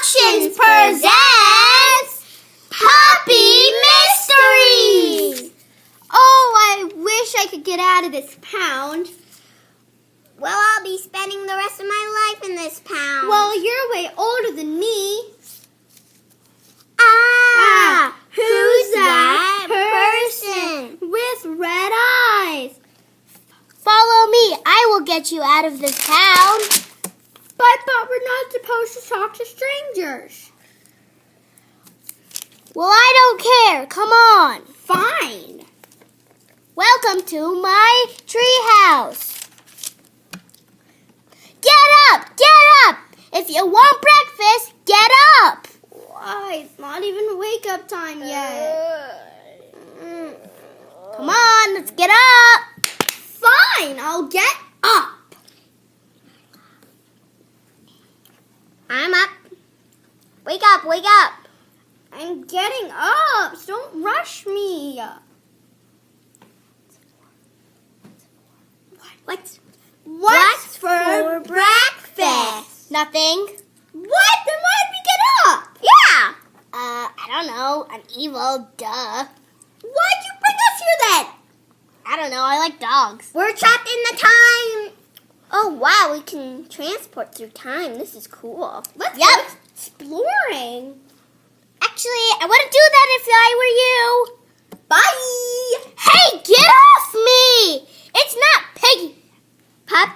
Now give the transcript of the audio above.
Productions presents Puppy Mystery! Oh, I wish I could get out of this pound. Well, I'll be spending the rest of my life in this pound. Well, you're way older than me. Who's that person? With red eyes? Follow me. I will get you out of this town. But we're not supposed to talk to strangers. Well, I don't care. Come on. Fine. Welcome to my tree house. Get up! Get up! If you want breakfast, get up! Why? It's not even wake-up time yet. Come on, let's get up. Fine, I'll get up. I'm up. Wake up, wake up. I'm getting up. So don't rush me. What's for breakfast? Nothing. What? Then why did we get up? Yeah. I don't know. I'm evil. Duh. Why'd you bring us here then? I don't know. I like dogs. We're trapped in the time. Oh, wow. We can transport through time. This is cool. Let's go exploring. Actually, I wouldn't do that if I were you. Bye. Hey, get off me! It's not Piggy. Pup.